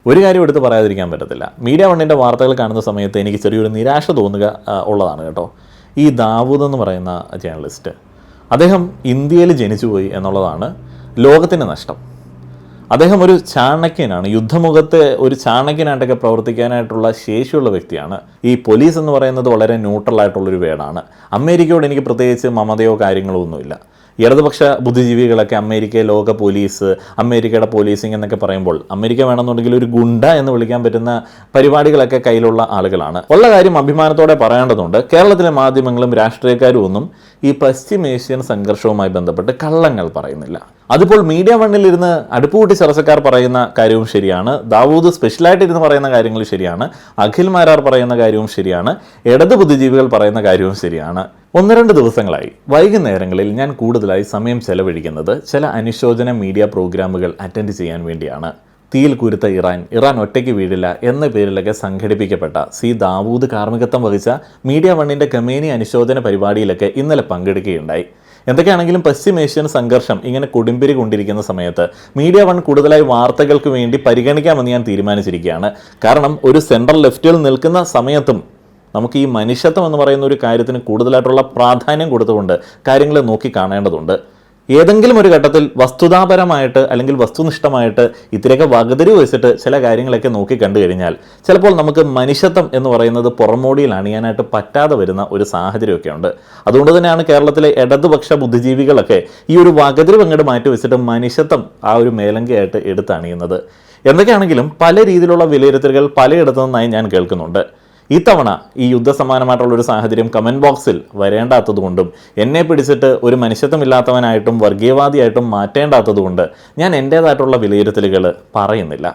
ഒരു കാര്യം എടുത്ത് പറയാതിരിക്കാൻ പറ്റത്തില്ല. മീഡിയ വണ്ണിൻ്റെ വാർത്തകൾ കാണുന്ന സമയത്ത് എനിക്ക് ചെറിയൊരു നിരാശ തോന്നുക ഉള്ളതാണ് കേട്ടോ. ഈ ദാവൂദ് എന്ന് പറയുന്ന ജേർണലിസ്റ്റ്, അദ്ദേഹം ഇന്ത്യയിൽ ജനിച്ചുപോയി എന്നുള്ളതാണ് ലോകത്തിൻ്റെ നഷ്ടം. അദ്ദേഹം ഒരു ചാണക്യനാണ്, യുദ്ധമുഖത്ത് ഒരു ചാണക്യനായിട്ടൊക്കെ പ്രവർത്തിക്കാനായിട്ടുള്ള ശേഷിയുള്ള വ്യക്തിയാണ്. ഈ പോലീസ് എന്ന് പറയുന്നത് വളരെ ന്യൂട്രലായിട്ടുള്ളൊരു വേർഡാണ്. അമേരിക്കയോട് എനിക്ക് പ്രത്യേകിച്ച് മമതയോ കാര്യങ്ങളോ ഒന്നുമില്ല. ഇടതുപക്ഷ ബുദ്ധിജീവികളൊക്കെ അമേരിക്ക ലോക പോലീസ്, അമേരിക്കയുടെ പോലീസിങ് എന്നൊക്കെ പറയുമ്പോൾ അമേരിക്ക വേണമെന്നുണ്ടെങ്കിൽ ഒരു ഗുണ്ട എന്ന് വിളിക്കാൻ പറ്റുന്ന പരിപാടികളൊക്കെ കയ്യിലുള്ള ആളുകളാണ്. ഉള്ള കാര്യം അഭിമാനത്തോടെ പറയേണ്ടതുണ്ട്. കേരളത്തിലെ മാധ്യമങ്ങളും രാഷ്ട്രീയക്കാരും ഒന്നും ഈ പശ്ചിമേഷ്യൻ സംഘർഷവുമായി ബന്ധപ്പെട്ട് കള്ളങ്ങൾ പറയുന്നില്ല. അതിപ്പോൾ മീഡിയ വണ്ണിലിരുന്ന് അടുപ്പുകൂട്ടി ചർച്ചക്കാർ പറയുന്ന കാര്യവും ശരിയാണ്, ദാവൂദ് സ്പെഷ്യലായിട്ടിരുന്ന് പറയുന്ന കാര്യങ്ങൾ ശരിയാണ്, അഖിൽ മാരാർ പറയുന്ന കാര്യവും ശരിയാണ്, ഇടത് ബുദ്ധിജീവികൾ പറയുന്ന കാര്യവും ശരിയാണ്. 1-2 ദിവസങ്ങളായി വൈകുന്നേരങ്ങളിൽ ഞാൻ കൂടുതലായി സമയം ചെലവഴിക്കുന്നത് ചില അനുശോചന മീഡിയ പ്രോഗ്രാമുകൾ അറ്റൻഡ് ചെയ്യാൻ വേണ്ടിയാണ്. തീയിൽ കുരുത്ത ഇറാൻ ഒറ്റയ്ക്ക് വീഴില്ല എന്ന പേരിലൊക്കെ സംഘടിപ്പിക്കപ്പെട്ട സി ദാവൂദ് കാർമ്മികത്വം വഹിച്ച മീഡിയ വണ്ണിൻ്റെ ഖമേനി അനുശോചന പരിപാടിയിലൊക്കെ ഇന്നലെ പങ്കെടുക്കുകയുണ്ടായി. എന്തൊക്കെയാണെങ്കിലും പശ്ചിമേഷ്യൻ സംഘർഷം ഇങ്ങനെ കൊടുമ്പിരി കൊണ്ടിരിക്കുന്ന സമയത്ത് മീഡിയ വൺ കൂടുതലായി വാർത്തകൾക്ക് വേണ്ടി പരിഗണിക്കാമെന്ന് ഞാൻ തീരുമാനിച്ചിരിക്കുകയാണ്. കാരണം ഒരു സെൻട്രൽ ലെഫ്റ്റിൽ നിൽക്കുന്ന സമയത്തും നമുക്ക് ഈ മനുഷ്യത്വം എന്ന് പറയുന്ന ഒരു കാര്യത്തിന് കൂടുതലായിട്ടുള്ള പ്രാധാന്യം കൊടുത്തുകൊണ്ട് കാര്യങ്ങൾ നോക്കി കാണേണ്ടതുണ്ട്. ഏതെങ്കിലും ഒരു ഘട്ടത്തിൽ വസ്തുതാപരമായിട്ട് അല്ലെങ്കിൽ വസ്തുനിഷ്ഠമായിട്ട് ഇത്തിരിയൊക്കെ വകതിരി വെച്ചിട്ട് ചില കാര്യങ്ങളൊക്കെ നോക്കി കണ്ടു കഴിഞ്ഞാൽ ചിലപ്പോൾ നമുക്ക് മനുഷ്യത്വം എന്ന് പറയുന്നത് പുറമോടിയിൽ അണിയാനായിട്ട് പറ്റാതെ വരുന്ന ഒരു സാഹചര്യമൊക്കെ ഉണ്ട്. അതുകൊണ്ട് തന്നെയാണ് കേരളത്തിലെ ഇടതുപക്ഷ ബുദ്ധിജീവികളൊക്കെ ഈ ഒരു വകതിരി അങ്ങോട്ട് മാറ്റി വെച്ചിട്ട് മനുഷ്യത്വം ആ ഒരു മേലങ്കയായിട്ട് എടുത്തണിയുന്നത്. എന്തൊക്കെയാണെങ്കിലും പല രീതിയിലുള്ള വിലയിരുത്തലുകൾ പലയിടത്തു നിന്നായി ഞാൻ കേൾക്കുന്നുണ്ട്. ഇത്തവണ ഈ യുദ്ധസമാനമായിട്ടുള്ളൊരു സാഹചര്യം കമൻറ്റ് ബോക്സിൽ വരേണ്ടാത്തതുകൊണ്ടും എന്നെ പിടിച്ചിട്ട് ഒരു മനുഷ്യത്വമില്ലാത്തവനായിട്ടും വർഗീയവാദിയായിട്ടും മാറ്റേണ്ടാത്തതുകൊണ്ട് ഞാൻ എൻ്റേതായിട്ടുള്ള വിലയിരുത്തലുകൾ പറയുന്നില്ല.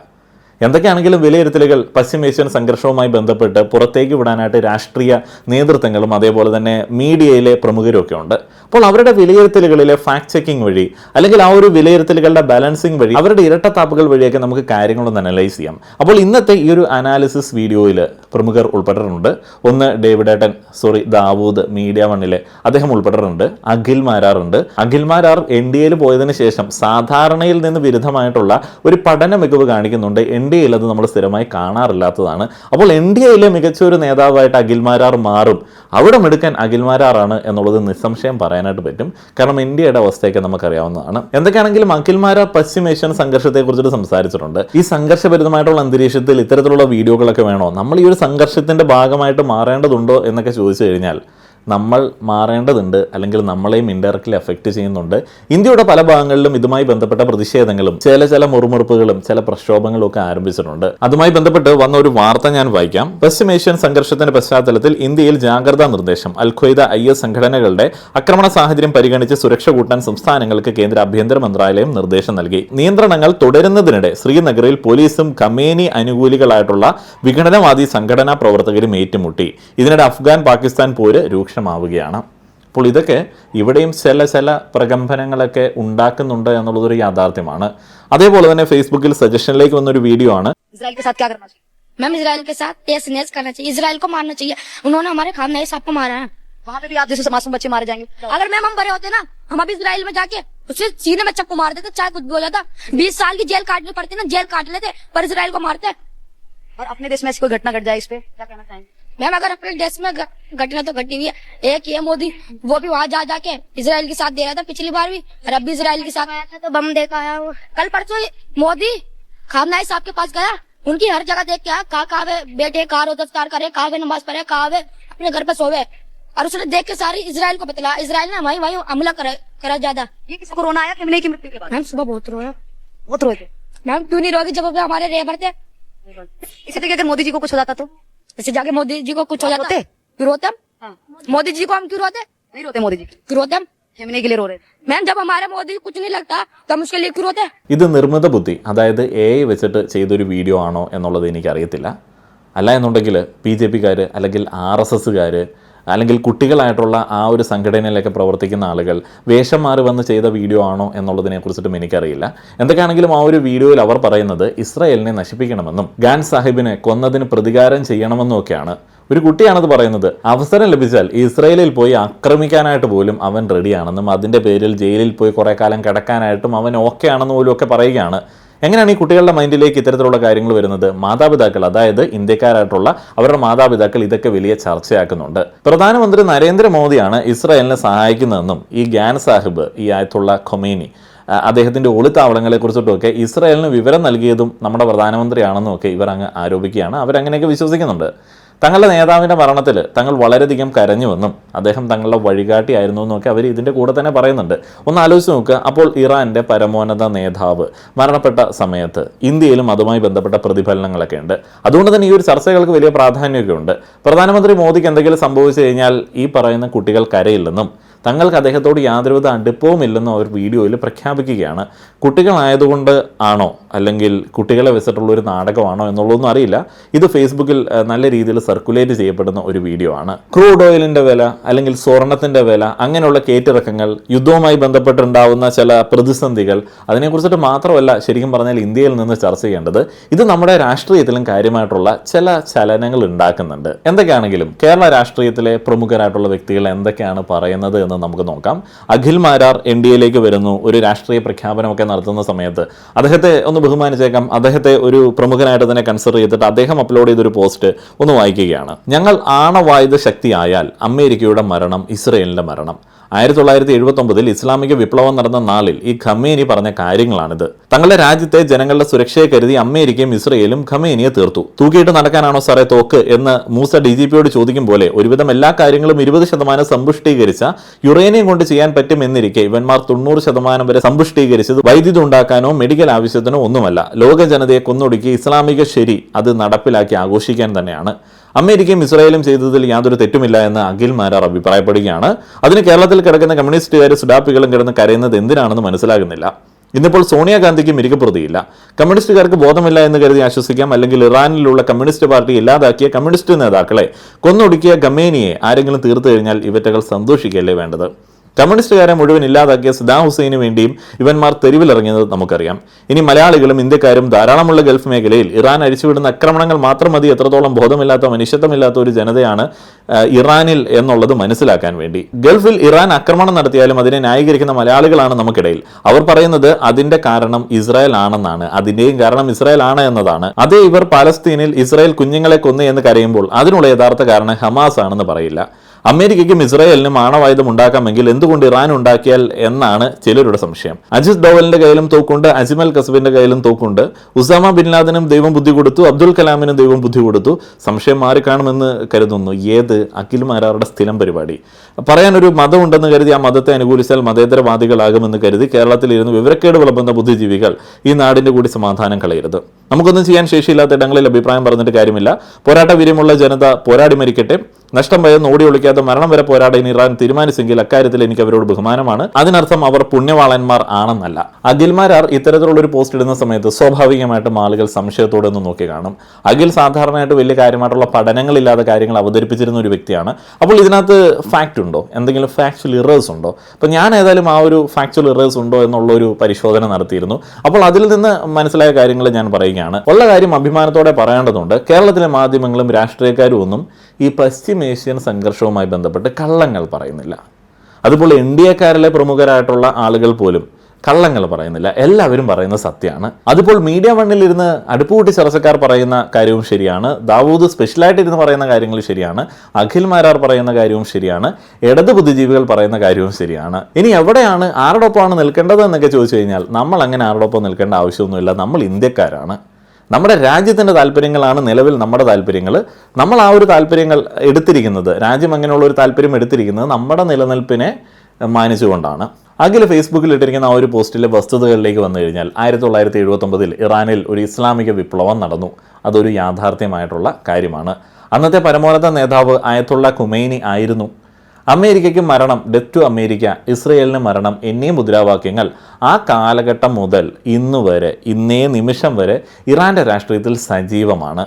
എന്തൊക്കെയാണെങ്കിലും വിലയിരുത്തലുകൾ പശ്ചിമേഷ്യൻ സംഘർഷവുമായി ബന്ധപ്പെട്ട് പുറത്തേക്ക് വിടാനായിട്ട് രാഷ്ട്രീയ നേതൃത്വങ്ങളും അതേപോലെ തന്നെ മീഡിയയിലെ പ്രമുഖരൊക്കെ ഉണ്ട്. അപ്പോൾ അവരുടെ വിലയിരുത്തലുകളിലെ ഫാക്ട് ചെക്കിംഗ് വഴി അല്ലെങ്കിൽ ആ ഒരു വിലയിരുത്തലുകളുടെ ബാലൻസിങ് വഴി അവരുടെ ഇരട്ടത്താപ്പുകൾ വഴിയൊക്കെ നമുക്ക് കാര്യങ്ങളൊന്ന് അനലൈസ് ചെയ്യാം. അപ്പോൾ ഇന്നത്തെ ഈ ഒരു അനാലിസിസ് വീഡിയോയിൽ പ്രമുഖർ ഉൾപ്പെട്ടിട്ടുണ്ട്. ഒന്ന് ദാവൂദ് മീഡിയ വണ്ണിലെ അദ്ദേഹം ഉൾപ്പെട്ടിട്ടുണ്ട്. അഖിൽ മാരാർ ഉണ്ട്. അഖിൽ മാരാർ NDAയിൽ പോയതിനു ശേഷം സാധാരണയിൽ നിന്ന് വിരുദ്ധമായിട്ടുള്ള ഒരു പഠന മികവ് കാണിക്കുന്നുണ്ട്. NDAയിൽ അത് നമ്മൾ സ്ഥിരമായി കാണാറില്ലാത്തതാണ്. അപ്പോൾ NDAയിലെ മികച്ച ഒരു നേതാവായിട്ട് അഖിൽ മാരാർ മാറും. അവിടെ മിടുക്കൻ അഖിൽ മാരാറാണ് എന്നുള്ളത് നിസ്സംശയം പറയാനായിട്ട് പറ്റും. കാരണം ഇന്ത്യയുടെ അവസ്ഥയൊക്കെ നമുക്കറിയാവുന്നതാണ്. എന്തൊക്കെയാണെങ്കിലും അഖിൽ മാരാർ പശ്ചിമേഷ്യൻ സംഘർഷത്തെക്കുറിച്ചിട്ട് സംസാരിച്ചിട്ടുണ്ട്. ഈ സംഘർഷഭരിതമായിട്ടുള്ള അന്തരീക്ഷത്തിൽ ഇത്തരത്തിലുള്ള വീഡിയോകളൊക്കെ വേണോ, നമ്മൾ ഈ ഒരു സംഘർഷത്തിൻ്റെ ഭാഗമായിട്ട് മാറേണ്ടതുണ്ടോ എന്നൊക്കെ ചോദിച്ചു കഴിഞ്ഞാൽ നമ്മൾ മാറേണ്ടതുണ്ട്, അല്ലെങ്കിൽ നമ്മളെയും ഇൻഡയറക്റ്റ്ലി എഫക്റ്റ് ചെയ്യുന്നുണ്ട്. ഇന്ത്യയുടെ പല ഭാഗങ്ങളിലും ഇതുമായി ബന്ധപ്പെട്ട പ്രതിഷേധങ്ങളും ചില മുറുമുറുപ്പുകളും ചില പ്രക്ഷോഭങ്ങളും ഒക്കെ ആരംഭിച്ചിട്ടുണ്ട്. അതുമായി ബന്ധപ്പെട്ട് വന്ന ഒരു വാർത്ത ഞാൻ വായിക്കാം. പശ്ചിമേഷ്യൻ സംഘർഷത്തിന്റെ പശ്ചാത്തലത്തിൽ ഇന്ത്യയിൽ ജാഗ്രതാ നിർദ്ദേശം. അൽ-ഖ്വയ്ദ IS സംഘടനകളുടെ ആക്രമണ സാഹചര്യം പരിഗണിച്ച് സുരക്ഷ കൂട്ടാൻ സംസ്ഥാനങ്ങൾക്ക് കേന്ദ്ര ആഭ്യന്തര മന്ത്രാലയം നിർദ്ദേശം നൽകി. നിയന്ത്രണങ്ങൾ തുടരുന്നതിനിടെ ശ്രീനഗറിൽ പോലീസും ഖമേനി അനുകൂലികളായിട്ടുള്ള വിഘടനവാദി സംഘടനാ പ്രവർത്തകരും ഏറ്റുമുട്ടി. ഇതിനിടെ അഫ്ഗാൻ പാകിസ്ഥാൻ പോര് രൂക്ഷമാവുകയാണ്. അപ്പോൾ ഇതൊക്കെ ഇവിടെയും ചില പ്രകമ്പനങ്ങളൊക്കെ ഉണ്ടാക്കുന്നുണ്ട് എന്നുള്ളതൊരു യാഥാർത്ഥ്യമാണ്. അതേപോലെ തന്നെ ഫേസ്ബുക്കിൽ സജഷനിലേക്ക് വന്നൊരു വീഡിയോ ആണ്. मैम इजराइल के साथ तेज नेज करना चाहिए, इजराइल को मारना चाहिए. उन्होंने हमारे खामनाई साहब को मारा है. वहाँ पे भी आप जैसे मासूम बच्चे मारे जाएंगे. अगर मैम हम बड़े होते ना, हम अभी इजराइल में जाके उससे सीने में चक्कू मार देते, चाहे कुछ भी हो जाता. 20 साल की जेल काटनी पड़ती ना, जेल काट लेते, पर इजराइल को मारते. और अपने देश में ऐसी कोई घटना घट जाए, इस पे क्या कहना चाहेंगे? मैम अगर अपने देश में घटना तो घटी हुई है. एक ये मोदी, वो भी वहाँ जाके इजराइल के साथ दे रहा था पिछली बार भी, और अब भी इजराइल के साथ आया था तो बम देखा आया. कल परसों मोदी खामनाई साहब के पास गया, उनकी हर जगह देख के आया. कहा वे बैठे, कहा रोजगार करे, कहा वे नमाज पढ़े, कहा वे अपने घर पे सोवे. और उसने देख के सारी इजराइल को बतला. इजराइल ने वही हमला करा ज्यादा. ये किसी कोरोना आया कि की मृत्यु के बाद? मैम सुबह बहुत रोए थे. मैम क्यों नहीं रोगी जब हमारे रेबर थे. इसी तरीके अगर मोदी जी को कुछ हो जाता तो ऐसे जाके मोदी जी को कुछ हो जाता क्यों रोते हम? मोदी जी को हम क्यों रोते? नहीं रोते मोदी जी क्यों रोते हम? खेमने के लिए रो रहे. मैम जब हमारे मोदी कुछ नहीं लगता तो हम उसके लिए क्यों रोते? ഇത് നിർമ്മിത ബുദ്ധി, അതായത് AI വെച്ചിട്ട് ചെയ്തൊരു വീഡിയോ ആണോ എന്നുള്ളത് എനിക്കറിയത്തില്ല. അല്ല എന്നുണ്ടെങ്കിൽ BJPക്കാർ അല്ലെങ്കിൽ RSSകാർ അല്ലെങ്കിൽ കുട്ടികളായിട്ടുള്ള ആ ഒരു സംഘടനയിലൊക്കെ പ്രവർത്തിക്കുന്ന ആളുകൾ വേഷം മാറി വന്ന് ചെയ്ത വീഡിയോ ആണോ എന്നുള്ളതിനെ കുറിച്ചിട്ടും എനിക്കറിയില്ല. എന്തൊക്കെയാണെങ്കിലും ആ ഒരു വീഡിയോയിൽ അവർ പറയുന്നത് ഇസ്രായേലിനെ നശിപ്പിക്കണമെന്നും ഗാൻ സാഹിബിനെ കൊന്നതിന് പ്രതികാരം ചെയ്യണമെന്നും ഒക്കെയാണ്. ഒരു കുട്ടിയാണത് പറയുന്നത്. അവസരം ലഭിച്ചാൽ ഇസ്രായേലിൽ പോയി ആക്രമിക്കാനായിട്ട് പോലും അവൻ റെഡിയാണെന്നും അതിൻ്റെ പേരിൽ ജയിലിൽ പോയി കുറേ കാലം കിടക്കാനായിട്ടും അവൻ ഓക്കെ ആണെന്ന് പോലും ഒക്കെ പറയുകയാണ്. എങ്ങനെയാണ് ഈ കുട്ടികളുടെ മൈൻഡിലേക്ക് ഇത്തരത്തിലുള്ള കാര്യങ്ങൾ വരുന്നത്? മാതാപിതാക്കൾ, അതായത് ഇന്ത്യക്കാരായിട്ടുള്ള അവരുടെ മാതാപിതാക്കൾ ഇതൊക്കെ വലിയ ചർച്ചയാക്കുന്നുണ്ട്. പ്രധാനമന്ത്രി നരേന്ദ്രമോദിയാണ് ഇസ്രായേലിനെ സഹായിക്കുന്നതെന്നും ഈ ഗ്യാൻ സാഹിബ്, ഈ ആയത്തുള്ള ഖൊമേനി, അദ്ദേഹത്തിൻ്റെ ഒളിത്താവളങ്ങളെക്കുറിച്ചിട്ടൊക്കെ ഇസ്രായേലിന് വിവരം നൽകിയതും നമ്മുടെ പ്രധാനമന്ത്രിയാണെന്നും ഒക്കെ ഇവർ അങ്ങ് ആരോപിക്കുകയാണ്. അവരങ്ങനെയൊക്കെ വിശ്വസിക്കുന്നുണ്ട്. തങ്ങളുടെ നേതാവിൻ്റെ മരണത്തിൽ തങ്ങൾ വളരെയധികം കരഞ്ഞുവെന്നും അദ്ദേഹം തങ്ങളുടെ വഴികാട്ടിയായിരുന്നു എന്നൊക്കെ അവർ ഇതിൻ്റെ കൂടെ തന്നെ പറയുന്നുണ്ട്. ഒന്ന് ആലോചിച്ച് നോക്കുക. അപ്പോൾ ഇറാൻ്റെ പരമോന്നത നേതാവ് മരണപ്പെട്ട സമയത്ത് ഇന്ത്യയിലും അതുമായി ബന്ധപ്പെട്ട പ്രതിഫലനങ്ങളൊക്കെ ഉണ്ട്. അതുകൊണ്ട് തന്നെ ഈ ഒരു ചർച്ചകൾക്ക് വലിയ പ്രാധാന്യമൊക്കെ ഉണ്ട്. പ്രധാനമന്ത്രി മോദിക്ക് എന്തെങ്കിലും സംഭവിച്ചു കഴിഞ്ഞാൽ ഈ പറയുന്ന കുട്ടികൾ കരയില്ലെന്നും തങ്ങൾക്ക് അദ്ദേഹത്തോട് യാതൊരുവിധ അടുപ്പവും ഇല്ലെന്നും അവർ വീഡിയോയിൽ പ്രഖ്യാപിക്കുകയാണ്. കുട്ടികളായതുകൊണ്ട് ആണോ, അല്ലെങ്കിൽ കുട്ടികളെ വെച്ചിട്ടുള്ള ഒരു നാടകമാണോ എന്നുള്ളതൊന്നും അറിയില്ല. ഇത് ഫേസ്ബുക്കിൽ നല്ല രീതിയിൽ സർക്കുലേറ്റ് ചെയ്യപ്പെടുന്ന ഒരു വീഡിയോ ആണ്. ക്രൂഡ് ഓയിലിൻ്റെ വില, അല്ലെങ്കിൽ സ്വർണത്തിൻ്റെ വില, അങ്ങനെയുള്ള കയറ്റിറക്കങ്ങൾ, യുദ്ധവുമായി ബന്ധപ്പെട്ടുണ്ടാവുന്ന ചില പ്രതിസന്ധികൾ, അതിനെക്കുറിച്ചിട്ട് മാത്രമല്ല ശരിക്കും പറഞ്ഞാൽ ഇന്ത്യയിൽ നിന്ന് ചർച്ച ചെയ്യേണ്ടത്. ഇത് നമ്മുടെ രാഷ്ട്രീയത്തിലും കാര്യമായിട്ടുള്ള ചില ചലനങ്ങൾ ഉണ്ടാക്കുന്നുണ്ട്. എന്തൊക്കെയാണെങ്കിലും കേരള രാഷ്ട്രീയത്തിലെ പ്രമുഖരായിട്ടുള്ള വ്യക്തികൾ എന്തൊക്കെയാണ് പറയുന്നത് എന്ന് നമുക്ക് നോക്കാം. അഖിൽ മാരാർ NDAയിലേക്ക് വരുന്നു. ഒരു രാഷ്ട്രീയ പ്രഖ്യാപനമൊക്കെ നടത്തുന്ന സമയത്ത് അദ്ദേഹത്തെ ഒന്ന് ബഹുമാനിച്ചേക്കാം. അദ്ദേഹത്തെ ഒരു പ്രമുഖനായിട്ട് തന്നെ കൺസിഡർ ചെയ്തിട്ട് അദ്ദേഹം അപ്ലോഡ് ചെയ്തൊരു പോസ്റ്റ് ഒന്ന് വായിക്കുകയാണ്. ഞങ്ങൾ ആണവായുധ ശക്തിയായാൽ അമേരിക്കയുടെ മരണം, ഇസ്രയേലിൻ്റെ മരണം. 1979 ഇസ്ലാമിക വിപ്ലവം നടന്ന നാളിൽ ഈ ഖമേനി പറഞ്ഞ കാര്യങ്ങളാണിത്. തങ്ങളുടെ രാജ്യത്തെ ജനങ്ങളുടെ സുരക്ഷയെ കരുതി അമേരിക്കയും ഇസ്രയേലും ഖമേനിയെ തീർത്തു. തൂക്കിയിട്ട് നടക്കാനാണോ സാറേ തോക്ക് എന്ന് മൂസ DGPയോട് ചോദിക്കും പോലെ ഒരുവിധം എല്ലാ കാര്യങ്ങളും 20% സമ്പുഷ്ടീകരിച്ച യുറേനിയം കൊണ്ട് ചെയ്യാൻ പറ്റുമെന്നിരിക്കെ ഇവന്മാർ 90% വരെ സമ്പുഷ്ടീകരിച്ചത് വൈദ്യുതി ഉണ്ടാക്കാനോ മെഡിക്കൽ ആവശ്യത്തിനോ ഒന്നുമല്ല. ലോക ജനതയെ കൊന്നൊടുക്കി ഇസ്ലാമിക ശരി അത് നടപ്പിലാക്കി ആഘോഷിക്കാൻ തന്നെയാണ്. അമേരിക്കയും ഇസ്രായേലും ചെയ്തതിൽ യാതൊരു തെറ്റുമില്ല എന്ന് അഖിൽ മാരാർ അഭിപ്രായപ്പെടുകയാണ്. അതിന് കേരളത്തിൽ കിടക്കുന്ന കമ്മ്യൂണിസ്റ്റുകാരും സുഡാപ്പികളും കിടന്ന് കരയുന്നത് എന്തിനാണെന്ന് മനസ്സിലാകുന്നില്ല. ഇന്നിപ്പോൾ സോണിയാഗാന്ധിക്ക് മിരിക്കപ്രതിയില്ല. കമ്മ്യൂണിസ്റ്റുകാർക്ക് ബോധമില്ല എന്ന് കരുതി ആശ്വസിക്കാം. അല്ലെങ്കിൽ ഇറാനിലുള്ള കമ്മ്യൂണിസ്റ്റ് പാർട്ടി ഇല്ലാതാക്കിയ കമ്മ്യൂണിസ്റ്റ് നേതാക്കളെ കൊന്നൊടുക്കിയ ഖമേനിയെ ആരെങ്കിലും തീർത്തു കഴിഞ്ഞാൽ ഇവറ്റകൾ സന്തോഷിക്കുകയല്ലേ വേണ്ടത്? കമ്മ്യൂണിസ്റ്റുകാരെ മുഴുവൻ ഇല്ലാതാക്കിയ സദാം ഹുസൈന് വേണ്ടിയും ഇവന്മാർ തെരുവിലിറങ്ങിയത് നമുക്കറിയാം. ഇനി മലയാളികളും ഇന്ത്യക്കാരും ധാരാളമുള്ള ഗൾഫ് മേഖലയിൽ ഇറാൻ അഴിച്ചുവിടുന്ന ആക്രമണങ്ങൾ മാത്രം മതി എത്രത്തോളം ബോധമില്ലാത്ത, മനുഷ്യത്വമില്ലാത്ത ഒരു ജനതയാണ് ഇറാനിൽ എന്നുള്ളത് മനസ്സിലാക്കാൻ വേണ്ടി. ഗൾഫിൽ ഇറാൻ ആക്രമണം നടത്തിയാലും അതിനെ ന്യായീകരിക്കുന്ന മലയാളികളാണ് നമുക്കിടയിൽ. അവർ പറയുന്നത് അതിന്റെ കാരണം ഇസ്രായേൽ ആണെന്നാണ്, അതിന്റെയും കാരണം ഇസ്രായേൽ ആണ് എന്നതാണ്. അതേ ഇവർ പാലസ്തീനിൽ ഇസ്രായേൽ കുഞ്ഞുങ്ങളെ കൊന്നു എന്ന് കരയുമ്പോൾ അതിനുള്ള യഥാർത്ഥ കാരണം ഹമാസ് ആണെന്ന് പറയില്ല. അമേരിക്കയ്ക്കും ഇസ്രായേലിനും ആണവായുധം ഉണ്ടാക്കാമെങ്കിൽ എന്തുകൊണ്ട് ഇറാൻ ഉണ്ടാക്കിയാൽ എന്നാണ് ചിലരുടെ സംശയം. അജിത് ഡോവലിന്റെ കയ്യിലും തോക്കുണ്ട്, അജ്മൽ കസബിന്റെ കയ്യിലും തോക്കുണ്ട്. ഉസാമ ബിൻ ലാദനും ദൈവം ബുദ്ധി കൊടുത്തു, അബ്ദുൽ കലാമിനും ദൈവം ബുദ്ധി കൊടുത്തു. സംശയം മാറിക്കാണുമെന്ന് കരുതുന്നു. ഏത് അഖിൽ മാരാറുടെ സ്ഥിരം പരിപാടി. പറയാനൊരു മതം ഉണ്ടെന്ന് കരുതി ആ മതത്തെ അനുകൂലിച്ചാൽ മതേതരവാദികളാകുമെന്ന് കരുതി കേരളത്തിലിരുന്ന് വിവരക്കേട് വിളമ്പുന്ന ബുദ്ധിജീവികൾ ഈ നാടിന്റെ കൂടി സമാധാനം കളയരുത്. നമുക്കൊന്നും ചെയ്യാൻ ശേഷിയില്ലാത്ത ഇടങ്ങളിൽ അഭിപ്രായം പറഞ്ഞിട്ട് കാര്യമില്ല. പോരാട്ട വീര്യമുള്ള ജനത പോരാടി മരിക്കട്ടെ. നഷ്ടം ഭയന്ന് ഓടി ഒളിക്കാതെ മരണം വരെ പോരാടാൻ ഇറാൻ തീരുമാനിച്ചെങ്കിൽ അക്കാര്യത്തിൽ എനിക്ക് അവരോട് ബഹുമാനമാണ്. അതിനർത്ഥം അവർ പുണ്യവാളന്മാർ ആണെന്നല്ല. അഖിൽ മാരാർ ഇത്തരത്തിലുള്ളൊരു പോസ്റ്റ് ഇടുന്ന സമയത്ത് സ്വാഭാവികമായിട്ടും ആളുകൾ സംശയത്തോടെ ഒന്ന് നോക്കി കാണും. അഖിൽ സാധാരണയായിട്ട് വലിയ കാര്യമായിട്ടുള്ള പഠനങ്ങളില്ലാതെ കാര്യങ്ങൾ അവതരിപ്പിച്ചിരുന്ന ഒരു വ്യക്തിയാണ്. അപ്പോൾ ഇതിനകത്ത് ഫാക്റ്റ് ഉണ്ടോ, എന്തെങ്കിലും ഫാക്ച്വൽ ഇറേഴ്സ് ഉണ്ടോ? അപ്പം ഞാൻ ഏതായാലും ആ ഒരു ഫാക്ച്വൽ ഇറേഴ്സ് ഉണ്ടോ എന്നുള്ളൊരു പരിശോധന നടത്തിയിരുന്നു. അപ്പോൾ അതിൽ നിന്ന് മനസ്സിലായ കാര്യങ്ങൾ ഞാൻ പറയുകയാണ്. ഉള്ള കാര്യം അഭിമാനത്തോടെ പറയേണ്ടതുണ്ട്. കേരളത്തിലെ മാധ്യമങ്ങളും രാഷ്ട്രീയക്കാരും ഒന്നും ഈ പശ്ചിമേഷ്യൻ സംഘർഷവുമായി ബന്ധപ്പെട്ട് കള്ളങ്ങൾ പറയുന്നില്ല. അതുപോലെ NDAക്കാരിലെ പ്രമുഖരായിട്ടുള്ള ആളുകൾ പോലും കള്ളങ്ങൾ പറയുന്നില്ല. എല്ലാവരും പറയുന്ന സത്യമാണ്. അതിപ്പോൾ മീഡിയ വണ്ണിൽ ഇരുന്ന് അടുപ്പുകൂട്ടി ചർച്ചക്കാർ പറയുന്ന കാര്യവും ശരിയാണ്. ദാവൂദ് സ്പെഷ്യലായിട്ട് ഇരുന്ന് പറയുന്ന കാര്യങ്ങൾ ശരിയാണ്. അഖിൽ മാരാർ പറയുന്ന കാര്യവും ശരിയാണ്. ഇടത് ബുദ്ധിജീവികൾ പറയുന്ന കാര്യവും ശരിയാണ്. ഇനി എവിടെയാണ് ആരോടൊപ്പമാണ് നിൽക്കേണ്ടത് എന്നൊക്കെ ചോദിച്ചു കഴിഞ്ഞാൽ നമ്മൾ അങ്ങനെ ആരോടൊപ്പം നിൽക്കേണ്ട ആവശ്യമൊന്നുമില്ല. നമ്മൾ ഇന്ത്യക്കാരാണ്. നമ്മുടെ രാജ്യത്തിൻ്റെ താല്പര്യങ്ങളാണ് നിലവിൽ നമ്മുടെ താല്പര്യങ്ങൾ. നമ്മൾ ആ ഒരു താല്പര്യങ്ങൾ എടുത്തിരിക്കുന്നത്, രാജ്യം അങ്ങനെയുള്ള ഒരു താല്പര്യം എടുത്തിരിക്കുന്നത് നമ്മുടെ നിലനിൽപ്പിനെ മാനിച്ചുകൊണ്ടാണ്. അഖിൽ ഫേസ്ബുക്കിൽ ഇട്ടിരിക്കുന്ന ആ ഒരു പോസ്റ്റിലെ വസ്തുതകളിലേക്ക് വന്നു കഴിഞ്ഞാൽ 1979 ഇറാനിൽ ഒരു ഇസ്ലാമിക വിപ്ലവം നടന്നു. അതൊരു യാഥാർത്ഥ്യമായിട്ടുള്ള കാര്യമാണ്. അന്നത്തെ പരമോന്നത നേതാവ് ആയത്തുള്ള ഖുമൈനി ആയിരുന്നു. അമേരിക്കയ്ക്ക് മരണം, ഡെത്ത് ടു അമേരിക്ക, ഇസ്രയേലിന് മരണം എന്നീ മുദ്രാവാക്യങ്ങൾ ആ കാലഘട്ടം മുതൽ ഇന്നുവരെ, ഇന്നേ നിമിഷം വരെ ഇറാൻ്റെ രാഷ്ട്രീയത്തിൽ സജീവമാണ്.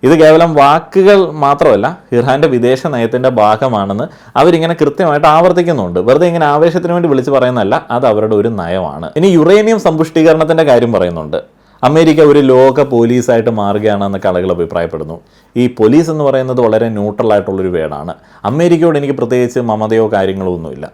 ഇത് കേവലം വാക്കുകൾ മാത്രമല്ല, ഇറാൻ്റെ വിദേശ നയത്തിൻ്റെ ഭാഗമാണെന്ന് അവരിങ്ങനെ കൃത്യമായിട്ട് ആവർത്തിക്കുന്നുണ്ട്. വെറുതെ ഇങ്ങനെ ആവേശത്തിന് വേണ്ടി വിളിച്ച് പറയുന്നതല്ല, അത് അവരുടെ ഒരു നയമാണ്. ഇനി യുറേനിയം സമ്പുഷ്ടീകരണത്തിൻ്റെ കാര്യം പറയുന്നുണ്ട്. അമേരിക്ക ഒരു ലോക പോലീസായിട്ട് മാറുകയാണെന്നൊക്കെ ആളുകൾ അഭിപ്രായപ്പെടുന്നു. ഈ പോലീസ് എന്ന് പറയുന്നത് വളരെ ന്യൂട്രൽ ആയിട്ടുള്ളൊരു വേർഡാണ്. അമേരിക്കയോട് എനിക്ക് പ്രത്യേകിച്ച് മമതയോ കാര്യങ്ങളോ ഒന്നുമില്ല.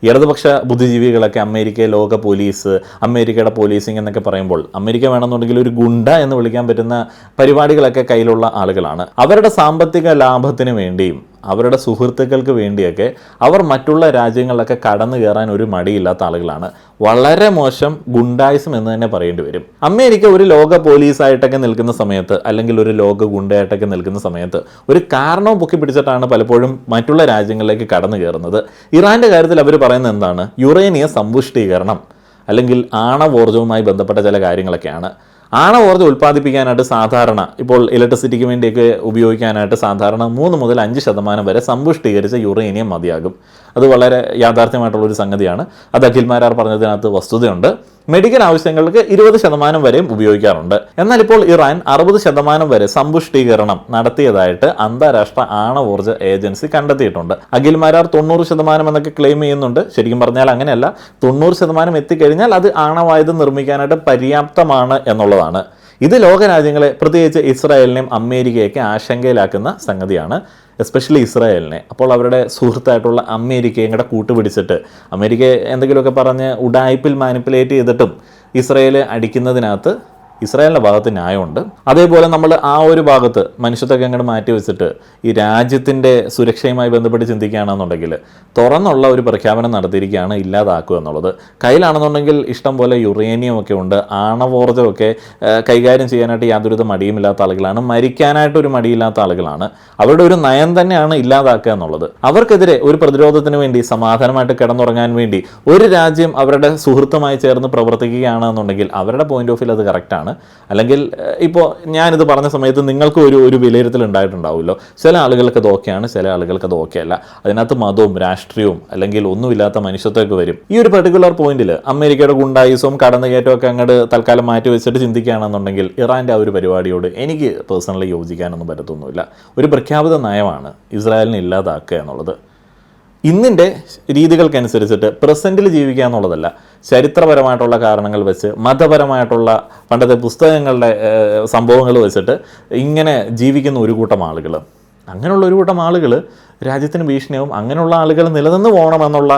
ഇടതുപക്ഷ ബുദ്ധിജീവികളൊക്കെ അമേരിക്ക ലോക പോലീസ്, അമേരിക്കയുടെ പോലീസിങ് എന്നൊക്കെ പറയുമ്പോൾ അമേരിക്ക വേണമെന്നുണ്ടെങ്കിൽ ഒരു ഗുണ്ട എന്ന് വിളിക്കാൻ പറ്റുന്ന പരിപാടികളൊക്കെ കയ്യിലുള്ള ആളുകളാണ്. അവരുടെ സാമ്പത്തിക ലാഭത്തിന് വേണ്ടിയും അവരുടെ സുഹൃത്തുക്കൾക്ക് വേണ്ടിയൊക്കെ അവർ മറ്റുള്ള രാജ്യങ്ങളിലൊക്കെ കടന്നു കയറാൻ ഒരു മടിയില്ലാത്ത ആളുകളാണ്. വളരെ മോശം ഗുണ്ടായിസം എന്ന് തന്നെ പറയേണ്ടി വരും. അമേരിക്ക ഒരു ലോക പോലീസായിട്ടൊക്കെ നിൽക്കുന്ന സമയത്ത്, അല്ലെങ്കിൽ ഒരു ലോക ഗുണ്ടയായിട്ടൊക്കെ നിൽക്കുന്ന സമയത്ത് ഒരു കാരണവും പൊക്കി പിടിച്ചിട്ടാണ് പലപ്പോഴും മറ്റുള്ള രാജ്യങ്ങളിലേക്ക് കടന്നു കയറുന്നത്. ഇറാൻ്റെ കാര്യത്തിൽ അവർ പറയുന്നത് എന്താണ്? യുറേനിയം സമ്പുഷ്ടീകരണം അല്ലെങ്കിൽ ആണവോർജ്ജവുമായി ബന്ധപ്പെട്ട ചില കാര്യങ്ങളൊക്കെയാണ്. ആണവോർജ്ജം ഉൽപ്പാദിപ്പിക്കാനായിട്ട് സാധാരണ ഇപ്പോൾ ഇലക്ട്രിസിറ്റിക്ക് വേണ്ടിയൊക്കെ ഉപയോഗിക്കാനായിട്ട് സാധാരണ 3 മുതൽ 5% വരെ സമ്പുഷ്ടീകരിച്ച യുറേനിയം മതിയാകും. അത് വളരെ യാഥാർത്ഥ്യമായിട്ടുള്ളൊരു സംഗതിയാണ്. അത് അഖിൽമാരാർ പറഞ്ഞതിനകത്ത് വസ്തുതയുണ്ട്. മെഡിക്കൽ ആവശ്യങ്ങൾക്ക് 20% വരെയും ഉപയോഗിക്കാറുണ്ട്. എന്നാൽ ഇപ്പോൾ ഇറാൻ 60% വരെ സമ്പുഷ്ടീകരണം നടത്തിയതായിട്ട് അന്താരാഷ്ട്ര ആണവോർജ്ജ ഏജൻസി കണ്ടെത്തിയിട്ടുണ്ട്. അഖിൽമാരാർ 90% എന്നൊക്കെ ക്ലെയിം ചെയ്യുന്നുണ്ട്. ശരിക്കും പറഞ്ഞാൽ അങ്ങനെയല്ല. 90% എത്തിക്കഴിഞ്ഞാൽ അത് ആണവായുധം നിർമ്മിക്കാനായിട്ട് പര്യാപ്തമാണ് എന്നുള്ളതാണ്. ഇത് ലോകരാജ്യങ്ങളെ, പ്രത്യേകിച്ച് ഇസ്രായേലിനെയും അമേരിക്കയൊക്കെ ആശങ്കയിലാക്കുന്ന സംഗതിയാണ്. എസ്പെഷ്യലി ഇസ്രായേലിനെ. അപ്പോൾ അവരുടെ സുഹൃത്തായിട്ടുള്ള അമേരിക്കയും കൂടെ കൂട്ടുപിടിച്ചിട്ട് അമേരിക്ക എന്തെങ്കിലുമൊക്കെ പറഞ്ഞ് ഉഡായിപ്പിൽ മാനിപ്പുലേറ്റ് ചെയ്തിട്ടും ഇസ്രായേൽ അടിക്കുന്നതിനകത്ത് ഇസ്രായേലിൻ്റെ ഭാഗത്ത് ന്യായമുണ്ട്. അതേപോലെ നമ്മൾ ആ ഒരു ഭാഗത്ത് മനുഷ്യത്വമൊക്കെ അങ്ങോട്ട് മാറ്റി വെച്ചിട്ട് ഈ രാജ്യത്തിൻ്റെ സുരക്ഷയുമായി ബന്ധപ്പെട്ട് ചിന്തിക്കുകയാണെന്നുണ്ടെങ്കിൽ തുറന്നുള്ള ഒരു പ്രഖ്യാപനം നടത്തിയിരിക്കുകയാണ് ഇല്ലാതാക്കുക എന്നുള്ളത്. കയ്യിലാണെന്നുണ്ടെങ്കിൽ ഇഷ്ടം പോലെ യുറേനിയം ഒക്കെ ഉണ്ട്, ആണവോർജ്ജമൊക്കെ കൈകാര്യം ചെയ്യാനായിട്ട് യാതൊരു മടിയുമില്ലാത്ത ആളുകളാണ്, മരിക്കാനായിട്ടൊരു മടിയില്ലാത്ത ആളുകളാണ്. അവരുടെ ഒരു നയം തന്നെയാണ് ഇല്ലാതാക്കുക എന്നുള്ളത്. അവർക്കെതിരെ ഒരു പ്രതിരോധത്തിന് വേണ്ടി, സമാധാനമായിട്ട് കിടന്നുറങ്ങാൻ വേണ്ടി ഒരു രാജ്യം അവരുടെ സുഹൃത്തുമായി ചേർന്ന് പ്രവർത്തിക്കുകയാണെന്നുണ്ടെങ്കിൽ അവരുടെ പോയിന്റ് ഓഫ് വ്യൂ അത് കറക്റ്റാണ്. അല്ലെങ്കിൽ ഇപ്പോൾ ഞാനിത് പറഞ്ഞ സമയത്ത് നിങ്ങൾക്ക് ഒരു വിലയിരുത്തൽ ഉണ്ടായിട്ടുണ്ടാവുമല്ലോ. ചില ആളുകൾക്ക് അത് ഓക്കെയാണ്, ചില ആളുകൾക്ക് അത് ഓക്കെ അല്ല. അതിനകത്ത് മതവും രാഷ്ട്രീയവും അല്ലെങ്കിൽ ഒന്നുമില്ലാത്ത മനുഷ്യത്വമൊക്കെ വരും. ഈ ഒരു പെർട്ടിക്കുലർ പോയിന്റിൽ അമേരിക്കയുടെ ഗുണ്ടായിസവും കടന്നുകയറ്റവും ഒക്കെ അങ്ങോട്ട് തൽക്കാലം മാറ്റി വെച്ചിട്ട് ചിന്തിക്കുകയാണെന്നുണ്ടെങ്കിൽ ഇറാൻ്റെ ആ ഒരു പരിപാടിയോട് എനിക്ക് പേഴ്സണലി യോജിക്കാനൊന്നും പറ്റത്തൊന്നുമില്ല. ഒരു പ്രഖ്യാപിത നയമാണ് ഇസ്രായേലിനെ ഇല്ലാതാക്കുക എന്നുള്ളത്. ഇന്നിൻ്റെ രീതികൾക്കനുസരിച്ചിട്ട് പ്രസൻറ്റിൽ ജീവിക്കുക എന്നുള്ളതല്ല, ചരിത്രപരമായിട്ടുള്ള കാരണങ്ങൾ വെച്ച്, മതപരമായിട്ടുള്ള പണ്ടത്തെ പുസ്തകങ്ങളുടെ സംഭവങ്ങൾ വെച്ചിട്ട് ഇങ്ങനെ ജീവിക്കുന്ന ഒരു കൂട്ടം ആളുകൾ, അങ്ങനെയുള്ള ഒരു കൂട്ടം ആളുകൾ രാജ്യത്തിന് ഭീഷണിയാവും. അങ്ങനെയുള്ള ആളുകൾ നിലനിന്ന് പോകണമെന്നുള്ള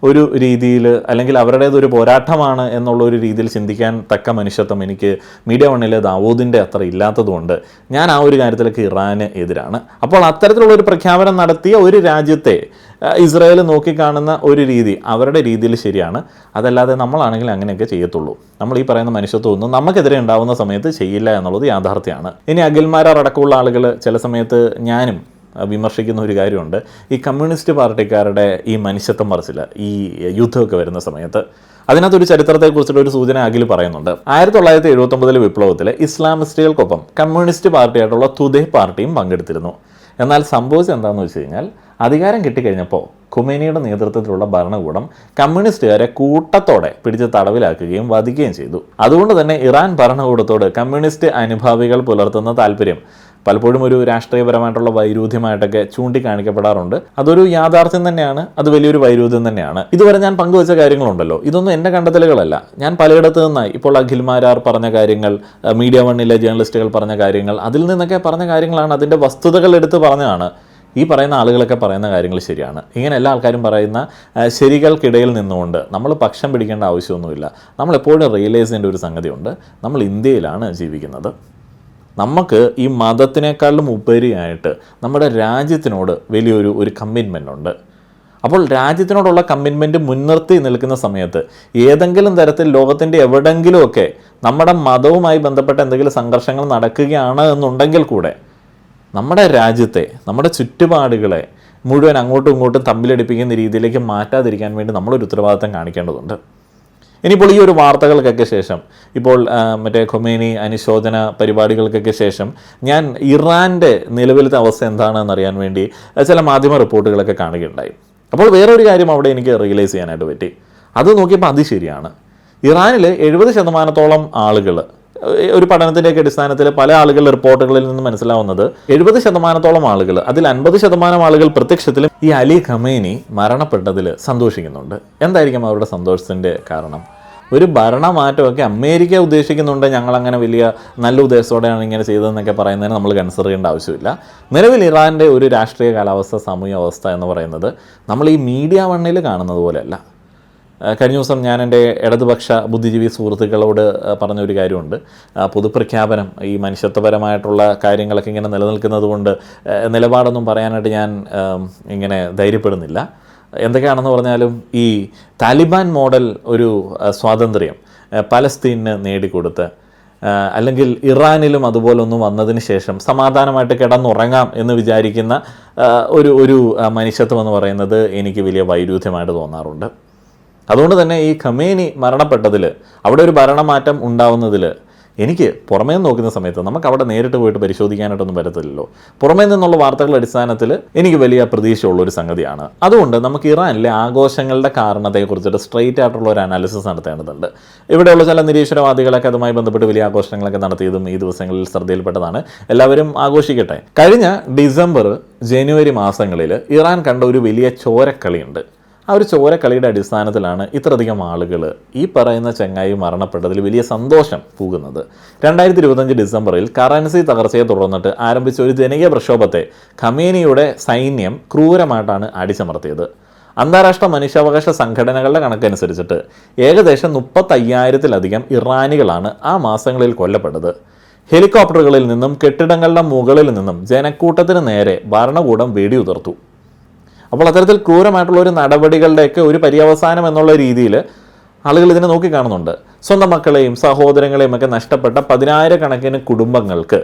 ഒരു രീതിയിൽ, അല്ലെങ്കിൽ അവരുടേതൊരു പോരാട്ടമാണ് എന്നുള്ള ഒരു രീതിയിൽ ചിന്തിക്കാൻ തക്ക മനുഷ്യത്വം എനിക്ക് മീഡിയ വണ്ണിലെ ദാവൂദിൻ്റെ അത്ര ഇല്ലാത്തതുകൊണ്ട് ഞാൻ ആ ഒരു കാര്യത്തിലൊക്കെ ഇറാന് എതിരാണ്. അപ്പോൾ അത്തരത്തിലുള്ള ഒരു പ്രഖ്യാപനം നടത്തിയ ഒരു രാജ്യത്തെ ഇസ്രായേൽ നോക്കിക്കാണുന്ന ഒരു രീതി അവരുടെ രീതിയിൽ ശരിയാണ്. അതല്ലാതെ നമ്മളാണെങ്കിൽ അങ്ങനെയൊക്കെ ചെയ്യത്തുള്ളൂ. നമ്മൾ ഈ പറയുന്ന മനുഷ്യത്വമൊന്നും നമുക്കെതിരെ ഉണ്ടാകുന്ന സമയത്ത് ചെയ്യില്ല എന്നുള്ളത് യാഥാർത്ഥ്യമാണ്. ഇനി അഖിൽമാരാർ അടക്കമുള്ള ആളുകൾ ചില സമയത്ത് ഞാനും വിമർശിക്കുന്ന ഒരു കാര്യമുണ്ട്. ഈ കമ്മ്യൂണിസ്റ്റ് പാർട്ടിക്കാരുടെ ഈ മനുഷ്യത്വം പറച്ചില്ല, ഈ യുദ്ധമൊക്കെ വരുന്ന സമയത്ത് അതിനകത്തൊരു ചരിത്രത്തെക്കുറിച്ചുള്ള ഒരു സൂചന അഖിൽ പറയുന്നുണ്ട്. 1979 വിപ്ലവത്തിൽ ഇസ്ലാമിസ്റ്റുകൾക്കൊപ്പം കമ്മ്യൂണിസ്റ്റ് പാർട്ടിയായിട്ടുള്ള തുദേ പാർട്ടിയും പങ്കെടുത്തിരുന്നു. എന്നാൽ സംഭവിച്ചത് എന്താണെന്ന് വെച്ച് കഴിഞ്ഞാൽ അധികാരം കിട്ടിക്കഴിഞ്ഞപ്പോൾ ഖുമൈനിയുടെ നേതൃത്വത്തിലുള്ള ഭരണകൂടം കമ്മ്യൂണിസ്റ്റുകാരെ കൂട്ടത്തോടെ പിടിച്ച് തടവിലാക്കുകയും വധിക്കുകയും ചെയ്തു. അതുകൊണ്ട് തന്നെ ഇറാൻ ഭരണകൂടത്തോട് കമ്മ്യൂണിസ്റ്റ് അനുഭാവികൾ പുലർത്തുന്ന താല്പര്യം പലപ്പോഴും ഒരു രാഷ്ട്രീയപരമായിട്ടുള്ള വൈരുദ്ധ്യമായിട്ടൊക്കെ ചൂണ്ടിക്കാണിക്കപ്പെടാറുണ്ട്. അതൊരു യാഥാർത്ഥ്യം തന്നെയാണ്, അത് വലിയൊരു വൈരുദ്ധ്യം തന്നെയാണ്. ഇതുവരെ ഞാൻ പങ്കുവച്ച കാര്യങ്ങളുണ്ടല്ലോ, ഇതൊന്നും എൻ്റെ കണ്ടെത്തലുകളല്ല. ഞാൻ പലയിടത്തു നിന്നായി ഇപ്പോൾ അഖിൽമാരാർ പറഞ്ഞ കാര്യങ്ങൾ, മീഡിയ വണ്ണിലെ ജേർണലിസ്റ്റുകൾ പറഞ്ഞ കാര്യങ്ങൾ, അതിൽ നിന്നൊക്കെ പറഞ്ഞ കാര്യങ്ങളാണ്, അതിൻ്റെ വസ്തുതകൾ എടുത്ത് പറഞ്ഞതാണ്. ഈ പറയുന്ന ആളുകളൊക്കെ പറയുന്ന കാര്യങ്ങൾ ശരിയാണ്. ഇങ്ങനെ എല്ലാ ആൾക്കാരും പറയുന്ന ശരികൾക്കിടയിൽ നിന്നുകൊണ്ട് നമ്മൾ പക്ഷം പിടിക്കേണ്ട ആവശ്യമൊന്നുമില്ല. നമ്മളെപ്പോഴും റിയലൈസ് ചെയ്യേണ്ട ഒരു സംഗതിയുണ്ട്, നമ്മൾ ഇന്ത്യയിലാണ് ജീവിക്കുന്നത്. നമുക്ക് ഈ മതത്തിനേക്കാളും ഉപരിയായിട്ട് നമ്മുടെ രാജ്യത്തിനോട് വലിയൊരു കമ്മിറ്റ്മെൻ്റ് ഉണ്ട്. അപ്പോൾ രാജ്യത്തിനോടുള്ള കമ്മിറ്റ്മെൻറ്റ് മുൻനിർത്തി നിൽക്കുന്ന സമയത്ത് ഏതെങ്കിലും തരത്തിൽ ലോകത്തിൻ്റെ എവിടെയെങ്കിലുമൊക്കെ നമ്മുടെ മതവുമായി ബന്ധപ്പെട്ട എന്തെങ്കിലും സംഘർഷങ്ങൾ നടക്കുകയാണ് എന്നുണ്ടെങ്കിൽ കൂടെ നമ്മുടെ രാജ്യത്തെ, നമ്മുടെ ചുറ്റുപാടുകളെ മുഴുവൻ അങ്ങോട്ടും ഇങ്ങോട്ടും തമ്മിലടിപ്പിക്കുന്ന രീതിയിലേക്ക് മാറ്റാതിരിക്കാൻ വേണ്ടി നമ്മളൊരു ഉത്തരവാദിത്തം കാണിക്കേണ്ടതുണ്ട്. ഇനിയിപ്പോൾ ഈ ഒരു വാർത്തകൾക്കൊക്കെ ശേഷം, ഇപ്പോൾ മറ്റേ ഖൊമേനി അനുശോചന പരിപാടികൾക്കൊക്കെ ശേഷം ഞാൻ ഇറാൻ്റെ നിലവിലത്തെ അവസ്ഥ എന്താണെന്നറിയാൻ വേണ്ടി ചില മാധ്യമ റിപ്പോർട്ടുകളൊക്കെ കാണുകയുണ്ടായി. അപ്പോൾ വേറൊരു കാര്യം അവിടെ എനിക്ക് റിയലൈസ് ചെയ്യാനായിട്ട് പറ്റി. അത് നോക്കിയപ്പോൾ അത് ശരിയാണ്. ഇറാനിൽ 70% ആളുകൾ, ഒരു പഠനത്തിൻ്റെയൊക്കെ അടിസ്ഥാനത്തിൽ പല ആളുകളുടെ റിപ്പോർട്ടുകളിൽ നിന്ന് മനസ്സിലാവുന്നത് 70% ആളുകൾ, അതിൽ 50% ആളുകൾ പ്രത്യക്ഷത്തിലും ഈ അലി ഖമേനി മരണപ്പെട്ടതിൽ സന്തോഷിക്കുന്നുണ്ട്. എന്തായിരിക്കും അവരുടെ സന്തോഷത്തിൻ്റെ കാരണം? ഒരു ഭരണമാറ്റമൊക്കെ അമേരിക്ക ഉദ്ദേശിക്കുന്നുണ്ട്, ഞങ്ങളങ്ങനെ വലിയ നല്ല ഉദ്ദേശത്തോടെയാണ് ഇങ്ങനെ ചെയ്തതെന്നൊക്കെ പറയുന്നതിന് നമ്മൾ കൺസിഡർ ചെയ്യേണ്ട ആവശ്യമില്ല. നിലവിൽ ഇറാൻ്റെ ഒരു രാഷ്ട്രീയ കാലാവസ്ഥ, സാമൂഹ്യ അവസ്ഥ എന്ന് പറയുന്നത് നമ്മൾ ഈ മീഡിയ വണ്ണിൽ കാണുന്നത് പോലെയല്ല. കഴിഞ്ഞ ദിവസം ഞാൻ എൻ്റെ ഇടതുപക്ഷ ബുദ്ധിജീവി സുഹൃത്തുക്കളോട് പറഞ്ഞൊരു കാര്യമുണ്ട്. പൊതുപ്രഖ്യാപനം ഈ മനുഷ്യത്വപരമായിട്ടുള്ള കാര്യങ്ങളൊക്കെ ഇങ്ങനെ നിലനിൽക്കുന്നത് കൊണ്ട് നിലപാടൊന്നും പറയാനായിട്ട് ഞാൻ ഇങ്ങനെ ധൈര്യപ്പെടുന്നില്ല. എന്തൊക്കെയാണെന്ന് പറഞ്ഞാലും ഈ താലിബാൻ മോഡൽ ഒരു സ്വാതന്ത്ര്യം പലസ്തീനിന് നേടിക്കൊടുത്ത്, അല്ലെങ്കിൽ ഇറാനിലും അതുപോലൊന്നും വന്നതിന് ശേഷം സമാധാനമായിട്ട് കിടന്നുറങ്ങാം എന്ന് വിചാരിക്കുന്ന ഒരു മനുഷ്യത്വം എന്ന് പറയുന്നത് എനിക്ക് വലിയ വൈരുദ്ധ്യമായിട്ട് തോന്നാറുണ്ട്. അതുകൊണ്ട് തന്നെ ഈ ഖമേനി മരണപ്പെട്ടതിൽ, അവിടെ ഒരു ഭരണമാറ്റം ഉണ്ടാവുന്നതിൽ എനിക്ക് പുറമേ നിന്ന് നോക്കുന്ന സമയത്ത് നമുക്ക് അവിടെ നേരിട്ട് പോയിട്ട് പരിശോധിക്കാനായിട്ടൊന്നും പറ്റത്തില്ലല്ലോ. പുറമേ നിന്നുള്ള വാർത്തകളുടെ അടിസ്ഥാനത്തിൽ എനിക്ക് വലിയ പ്രതീക്ഷയുള്ളൊരു സംഗതിയാണ്. അതുകൊണ്ട് നമുക്ക് ഇറാനിലെ ആഘോഷങ്ങളുടെ കാരണത്തെക്കുറിച്ചിട്ട് സ്ട്രെയിറ്റ് ആയിട്ടുള്ള ഒരു അനാലിസിസ് നടത്തേണ്ടതുണ്ട്. ഇവിടെയുള്ള ചില നിരീശ്വരവാദികളൊക്കെ അതുമായി ബന്ധപ്പെട്ട് വലിയ ആഘോഷങ്ങളൊക്കെ നടത്തിയതും ഈ ദിവസങ്ങളിൽ ശ്രദ്ധയിൽപ്പെട്ടതാണ്. എല്ലാവരും ആഘോഷിക്കട്ടെ. കഴിഞ്ഞ ഡിസംബർ, ജനുവരി മാസങ്ങളിൽ ഇറാൻ കണ്ട ഒരു വലിയ ചോരക്കളിയുണ്ട്. ആ ഒരു ചോരക്കളിയുടെ അടിസ്ഥാനത്തിലാണ് ഇത്രയധികം ആളുകൾ ഈ പറയുന്ന ചങ്ങായി മരണപ്പെട്ടതിൽ വലിയ സന്തോഷം പൂകുന്നത്. 2025 ഡിസംബറിൽ കറൻസി തകർച്ചയെ തുടർന്നിട്ട് ആരംഭിച്ച ഒരു ജനകീയ പ്രക്ഷോഭത്തെ ഖമേനിയുടെ സൈന്യം ക്രൂരമായിട്ടാണ് അടിച്ചമർത്തിയത്. അന്താരാഷ്ട്ര മനുഷ്യാവകാശ സംഘടനകളുടെ കണക്കനുസരിച്ചിട്ട് ഏകദേശം 35,000-ലധികം ഇറാനികളാണ് ആ മാസങ്ങളിൽ കൊല്ലപ്പെട്ടത്. ഹെലികോപ്റ്ററുകളിൽ നിന്നും കെട്ടിടങ്ങളുടെ മുകളിൽ നിന്നും ജനക്കൂട്ടത്തിന് നേരെ ഭരണകൂടം വെടിയുതിർത്തു. അപ്പോൾ അത്തരത്തിൽ ക്രൂരമായിട്ടുള്ള ഒരു നടപടികളുടെയൊക്കെ ഒരു പര്യവസാനം എന്നുള്ള രീതിയിൽ ആളുകൾ ഇതിനെ നോക്കിക്കാണുന്നുണ്ട്. സ്വന്തം മക്കളെയും സഹോദരങ്ങളെയും ഒക്കെ നഷ്ടപ്പെട്ട 10,000-കണക്കിന് കുടുംബങ്ങൾക്ക്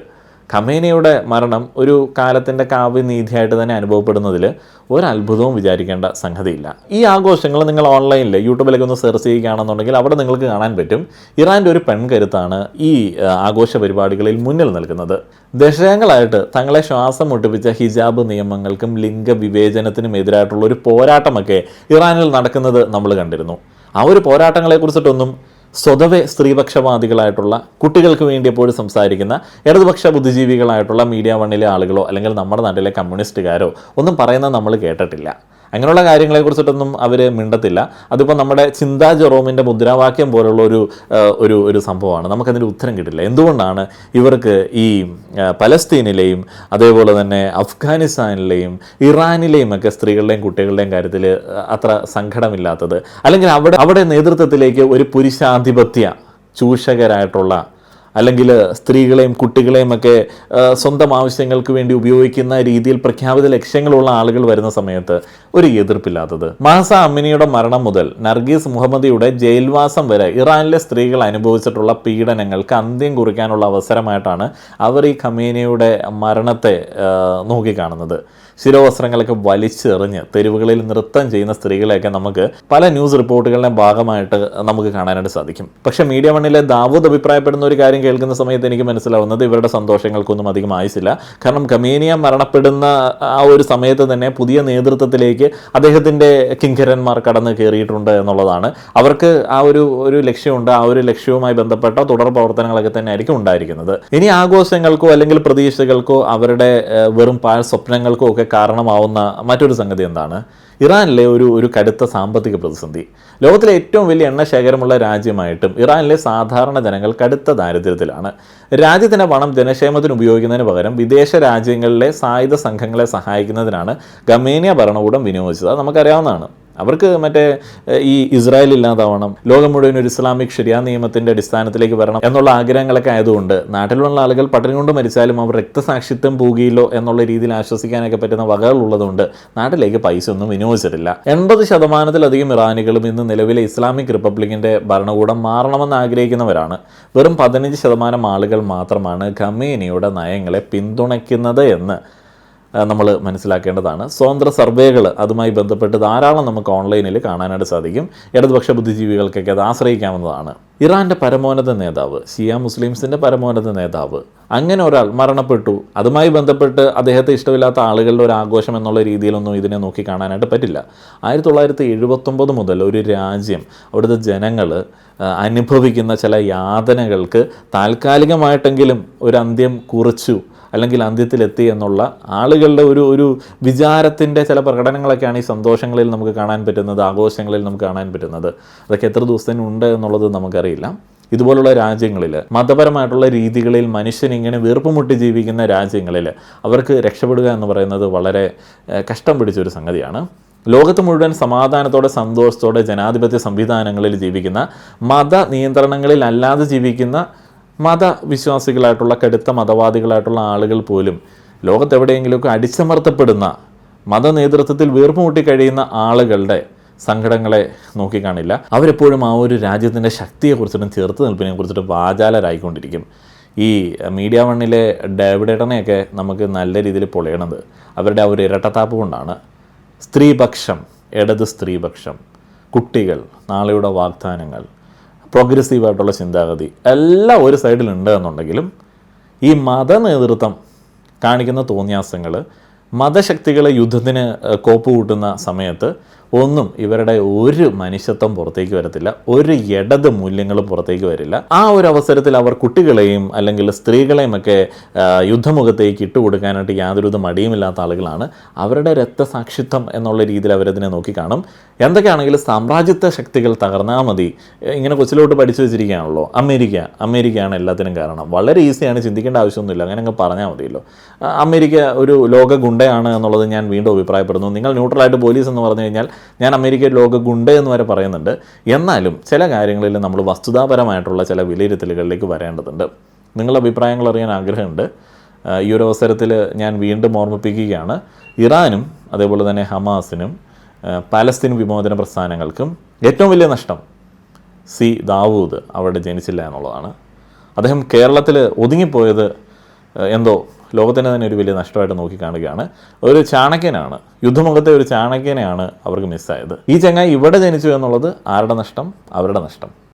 ഖമേനിയുടെ മരണം ഒരു കാലത്തിൻ്റെ കാവ്യനീതിയായിട്ട് തന്നെ അനുഭവപ്പെടുന്നതിൽ ഒരത്ഭുതവും വിചാരിക്കേണ്ട സംഗതിയില്ല. ഈ ആഘോഷങ്ങൾ നിങ്ങൾ ഓൺലൈനിൽ യൂട്യൂബിലൊക്കെ ഒന്ന് സെർച്ച് ചെയ്യുകയാണെന്നുണ്ടെങ്കിൽ അവിടെ നിങ്ങൾക്ക് കാണാൻ പറ്റും. ഇറാൻ്റെ ഒരു പെൺകരുത്താണ് ഈ ആഘോഷ പരിപാടികളിൽ മുന്നിൽ നിൽക്കുന്നത്. ദശകങ്ങളായിട്ട് തങ്ങളെ ശ്വാസം മുട്ടിപ്പിച്ച ഹിജാബ് നിയമങ്ങൾക്കും ലിംഗവിവേചനത്തിനും എതിരായിട്ടുള്ള ഒരു പോരാട്ടമൊക്കെ ഇറാനിൽ നടക്കുന്നത് നമ്മൾ കണ്ടിരുന്നു. ആ ഒരു പോരാട്ടങ്ങളെക്കുറിച്ചിട്ടൊന്നും സ്വതവേ സ്ത്രീപക്ഷവാദികളായിട്ടുള്ള, കുട്ടികൾക്ക് വേണ്ടി എപ്പോഴും സംസാരിക്കുന്ന ഇടതുപക്ഷ ബുദ്ധിജീവികളായിട്ടുള്ള മീഡിയ വണ്ണിലെ ആളുകളോ അല്ലെങ്കിൽ നമ്മുടെ നാട്ടിലെ കമ്മ്യൂണിസ്റ്റുകാരോ ഒന്നും പറയുന്നത് നമ്മൾ കേട്ടിട്ടില്ല. അങ്ങനെയുള്ള കാര്യങ്ങളെക്കുറിച്ചിട്ടൊന്നും അവർ മിണ്ടത്തില്ല. അതിപ്പോൾ നമ്മുടെ ചിന്താ ജെറോമിൻ്റെ മുദ്രാവാക്യം പോലുള്ള ഒരു സംഭവമാണ്. നമുക്കതിൻ്റെ ഉത്തരം കിട്ടില്ല. എന്തുകൊണ്ടാണ് ഇവർക്ക് ഈ പലസ്തീനിലെയും അതേപോലെ തന്നെ അഫ്ഗാനിസ്ഥാനിലെയും ഇറാനിലെയും ഒക്കെ സ്ത്രീകളുടെയും കുട്ടികളുടെയും കാര്യത്തിൽ അത്ര സങ്കടമില്ലാത്തത്? അല്ലെങ്കിൽ അവിടെ നേതൃത്വത്തിലേക്ക് ഒരു പുരുഷാധിപത്യ ചൂഷകരായിട്ടുള്ള, അല്ലെങ്കിൽ സ്ത്രീകളെയും കുട്ടികളെയും ഒക്കെ സ്വന്തം ആവശ്യങ്ങൾക്ക് വേണ്ടി ഉപയോഗിക്കുന്ന രീതിയിൽ പ്രഖ്യാപിത ലക്ഷ്യങ്ങളുള്ള ആളുകൾ വരുന്ന സമയത്ത് ഒരു എതിർപ്പില്ലാത്തത്? മാസ അമ്മിനിയുടെ മരണം മുതൽ നർഗീസ് മുഹമ്മദിയുടെ ജയിൽവാസം വരെ ഇറാനിലെ സ്ത്രീകൾ അനുഭവിച്ചിട്ടുള്ള പീഡനങ്ങൾക്ക് അന്ത്യം കുറിക്കാനുള്ള അവസരമായിട്ടാണ് അവർ ഈ ഖമേനിയുടെ മരണത്തെ നോക്കിക്കാണുന്നത്. ശിരോവസ്ത്രങ്ങളൊക്കെ വലിച്ചെറിഞ്ഞ് തെരുവുകളിൽ നൃത്തം ചെയ്യുന്ന സ്ത്രീകളെയൊക്കെ നമുക്ക് പല ന്യൂസ് റിപ്പോർട്ടുകളുടെ ഭാഗമായിട്ട് നമുക്ക് കാണാനായിട്ട് സാധിക്കും. പക്ഷേ മീഡിയ വണ്ണിലെ ദാവൂദ് അഭിപ്രായപ്പെടുന്ന ഒരു കാര്യം കേൾക്കുന്ന സമയത്ത് എനിക്ക് മനസ്സിലാവുന്നത് ഇവരുടെ സന്തോഷങ്ങൾക്കൊന്നും അധികം ആയിട്ടില്ല. കാരണം ഖമേനിയ മരണപ്പെടുന്ന ആ ഒരു സമയത്ത് തന്നെ പുതിയ നേതൃത്വത്തിലേക്ക് അദ്ദേഹത്തിൻ്റെ കിങ്കരന്മാർ കടന്ന് കയറിയിട്ടുണ്ട് എന്നുള്ളതാണ്. അവർക്ക് ആ ഒരു ലക്ഷ്യമുണ്ട്. ആ ഒരു ലക്ഷ്യവുമായി ബന്ധപ്പെട്ട തുടർ പ്രവർത്തനങ്ങളൊക്കെ തന്നെ ആയിരിക്കും ഉണ്ടായിരിക്കുന്നത്. ഇനി ആഘോഷങ്ങൾക്കോ അല്ലെങ്കിൽ പ്രതീക്ഷകൾക്കോ അവരുടെ വെറും പാഴ് സ്വപ്നങ്ങൾക്കോ ഒക്കെ കാരണമാവുന്ന മറ്റൊരു സംഗതി എന്താണ്? ഇറാനിലെ ഒരു കടുത്ത സാമ്പത്തിക പ്രതിസന്ധി. ലോകത്തിലെ ഏറ്റവും വലിയ എണ്ണ ശേഖരമുള്ള രാജ്യമായിട്ടും ഇറാനിലെ സാധാരണ ജനങ്ങൾ കടുത്ത ദാരിദ്ര്യത്തിലാണ്. രാജ്യത്തിൻ്റെ പണം ജനക്ഷേമത്തിന് ഉപയോഗിക്കുന്നതിന് പകരം വിദേശ രാജ്യങ്ങളിലെ സായുധ സംഘങ്ങളെ സഹായിക്കുന്നതിനാണ് ഖമേനിയ ഭരണകൂടം വിനിയോഗിച്ചത്. അത് നമുക്കറിയാവുന്നതാണ്. അവർക്ക് മറ്റേ ഈ ഇസ്രായേൽ ഇല്ലാതാവണം, ലോകം മുഴുവൻ ഒരു ഇസ്ലാമിക് ശരിയാ നിയമത്തിൻ്റെ അടിസ്ഥാനത്തിലേക്ക് വരണം എന്നുള്ള ആഗ്രഹങ്ങളൊക്കെ ആയതുകൊണ്ട് നാട്ടിലുള്ള ആളുകൾ പട്ടിണി കൊണ്ട് മരിച്ചാലും അവർ രക്തസാക്ഷിത്വം പോകുകയില്ലോ എന്നുള്ള രീതിയിൽ ആശ്വസിക്കാനൊക്കെ പറ്റുന്ന വകകളുള്ളതുകൊണ്ട് നാട്ടിലേക്ക് പൈസ ഒന്നും വിനിയോഗിച്ചിട്ടില്ല. 80%-ലധികം ഇറാനികളും ഇന്ന് നിലവിലെ ഇസ്ലാമിക് റിപ്പബ്ലിക്കിൻ്റെ ഭരണകൂടം മാറണമെന്ന് ആഗ്രഹിക്കുന്നവരാണ്. വെറും 15% ആളുകൾ മാത്രമാണ് ഖമേനിയുടെ നയങ്ങളെ പിന്തുണയ്ക്കുന്നത് എന്ന് നമ്മൾ മനസ്സിലാക്കേണ്ടതാണ്. സ്വതന്ത്ര സർവേകൾ അതുമായി ബന്ധപ്പെട്ട് ധാരാളം നമുക്ക് ഓൺലൈനിൽ കാണാനായിട്ട് സാധിക്കും. ഇടതുപക്ഷ ബുദ്ധിജീവികൾക്കൊക്കെ അത് ആശ്രയിക്കാവുന്നതാണ്. ഇറാൻ്റെ പരമോന്നത നേതാവ്, ഷിയ മുസ്ലിംസിൻ്റെ പരമോന്നത നേതാവ്, അങ്ങനെ ഒരാൾ മരണപ്പെട്ടു. അതുമായി ബന്ധപ്പെട്ട് അദ്ദേഹത്തെ ഇഷ്ടമില്ലാത്ത ആളുകളുടെ ഒരു ആഘോഷം എന്നുള്ള രീതിയിലൊന്നും ഇതിനെ നോക്കി കാണാനായിട്ട് പറ്റില്ല. 1979 മുതൽ ഒരു രാജ്യം, അവിടുത്തെ ജനങ്ങൾ അനുഭവിക്കുന്ന ചില യാതനകൾക്ക് താൽക്കാലികമായിട്ടെങ്കിലും ഒരു അന്ത്യം കുറിച്ചു അല്ലെങ്കിൽ അന്ത്യത്തിലെത്തി എന്നുള്ള ആളുകളുടെ ഒരു വിചാരത്തിൻ്റെ ചില പ്രകടനങ്ങളൊക്കെയാണ് ഈ സന്തോഷങ്ങളിൽ നമുക്ക് കാണാൻ പറ്റുന്നത്, ആഘോഷങ്ങളിൽ നമുക്ക് കാണാൻ പറ്റുന്നത്. അതൊക്കെ എത്ര ദിവസത്തിനുണ്ട് എന്നുള്ളത് നമുക്കറിയില്ല. ഇതുപോലുള്ള രാജ്യങ്ങളിൽ മതപരമായിട്ടുള്ള രീതികളിൽ മനുഷ്യൻ ഇങ്ങനെ വീർപ്പുമുട്ടി ജീവിക്കുന്ന രാജ്യങ്ങളിൽ അവർക്ക് രക്ഷപ്പെടുക എന്ന് പറയുന്നത് വളരെ കഷ്ടം പിടിച്ചൊരു സംഗതിയാണ്. ലോകത്ത് മുഴുവൻ സമാധാനത്തോടെ സന്തോഷത്തോടെ ജനാധിപത്യ സംവിധാനങ്ങളിൽ ജീവിക്കുന്ന മത നിയന്ത്രണങ്ങളിലല്ലാതെ ജീവിക്കുന്ന മതവിശ്വാസികളായിട്ടുള്ള കടുത്ത മതവാദികളായിട്ടുള്ള ആളുകൾ പോലും ലോകത്തെവിടെയെങ്കിലുമൊക്കെ അടിച്ചമർത്തപ്പെടുന്ന മത നേതൃത്വത്തിൽ വീർപ്പുമുട്ടി കഴിയുന്ന ആളുകളുടെ സങ്കടങ്ങളെ നോക്കിക്കാണില്ല. അവരെപ്പോഴും ആ ഒരു രാജ്യത്തിൻ്റെ ശക്തിയെക്കുറിച്ചിട്ടും ചെറുത്ത് നിൽപ്പിനെ കുറിച്ചിട്ടും വാചാലരായിക്കൊണ്ടിരിക്കും. ഈ മീഡിയ വണ്ണിലെ ഡേവിഡേട്ടനെയൊക്കെ നമുക്ക് നല്ല രീതിയിൽ പൊളയണത് അവരുടെ ആ ഒരു ഇരട്ടത്താപ്പ് കൊണ്ടാണ്. സ്ത്രീപക്ഷം, ഇടത് സ്ത്രീപക്ഷം, കുട്ടികൾ, നാളെയുടെ വാഗ്ദാനങ്ങൾ, പ്രോഗ്രസീവായിട്ടുള്ള ചിന്താഗതി എല്ലാം ഒരു സൈഡിലുണ്ട് എന്നുണ്ടെങ്കിലും ഈ മത നേതൃത്വം കാണിക്കുന്ന തോന്നിയാസങ്ങൾ, മതശക്തികളെ യുദ്ധത്തിന് കോപ്പ് കൂട്ടുന്ന സമയത്ത് ഒന്നും ഇവരുടെ ഒരു മനുഷ്യത്വം പുറത്തേക്ക് വരത്തില്ല, ഒരു ഇടത് മൂല്യങ്ങളും പുറത്തേക്ക് വരില്ല. ആ ഒരു അവസരത്തിൽ അവർ കുട്ടികളെയും അല്ലെങ്കിൽ സ്ത്രീകളെയും ഒക്കെ യുദ്ധമുഖത്തേക്ക് ഇട്ടുകൊടുക്കാനായിട്ട് യാതൊരു മടിയുമില്ലാത്ത ആളുകളാണ്. അവരുടെ രക്തസാക്ഷിത്വം എന്നുള്ള രീതിയിൽ അവരതിനെ നോക്കിക്കാണും. എന്തൊക്കെയാണെങ്കിലും സാമ്രാജ്യത്വ ശക്തികൾ തകർന്നാൽ മതി, ഇങ്ങനെ കൊച്ചിലോട്ട് പഠിച്ചു വെച്ചിരിക്കുകയാണല്ലോ. അമേരിക്കയാണ് എല്ലാത്തിനും കാരണം. വളരെ ഈസിയാണ്, ചിന്തിക്കേണ്ട ആവശ്യമൊന്നുമില്ല, അങ്ങനെ അങ്ങ് പറഞ്ഞാൽ മതിയല്ലോ. അമേരിക്ക ഒരു ലോക ഗുണ്ടയാണ് എന്നുള്ളത് ഞാൻ വീണ്ടും അഭിപ്രായപ്പെടുന്നു. നിങ്ങൾ ന്യൂട്രലായിട്ട് പോലീസ് എന്ന് പറഞ്ഞു കഴിഞ്ഞാൽ ഞാൻ അമേരിക്ക ലോക ഗുണ്ട എന്ന് വരെ പറയുന്നുണ്ട്. എന്നാലും ചില കാര്യങ്ങളിൽ നമ്മൾ വസ്തുതാപരമായിട്ടുള്ള ചില വിലയിരുത്തലുകളിലേക്ക് വരേണ്ടതുണ്ട്. നിങ്ങളുടെ അഭിപ്രായങ്ങൾ അറിയാൻ ആഗ്രഹമുണ്ട്. ഈ ഒരു അവസരത്തിൽ ഞാൻ വീണ്ടും ഓർമ്മിപ്പിക്കുകയാണ്, ഇറാനും അതേപോലെ തന്നെ ഹമാസിനും പാലസ്തീൻ വിമോചന പ്രസ്ഥാനങ്ങൾക്കും ഏറ്റവും വലിയ നഷ്ടം ദാവൂദ് അവിടെ ജനിച്ചില്ല എന്നുള്ളതാണ്. അദ്ദേഹം കേരളത്തിൽ ഒതുങ്ങിപ്പോയത് എന്തോ ലോകത്തിന് തന്നെ ഒരു വലിയ നഷ്ടമായിട്ട് നോക്കിക്കാണുകയാണ്. ഒരു ചാണക്യനാണ്, യുദ്ധമുഖത്തെ ഒരു ചാണക്യനെയാണ് അവർക്ക് മിസ്സായത്. ഈ ചങ്ങായി ഇവിടെ ജനിച്ചു എന്നുള്ളത് ആരുടെ നഷ്ടം? അവരുടെ നഷ്ടം.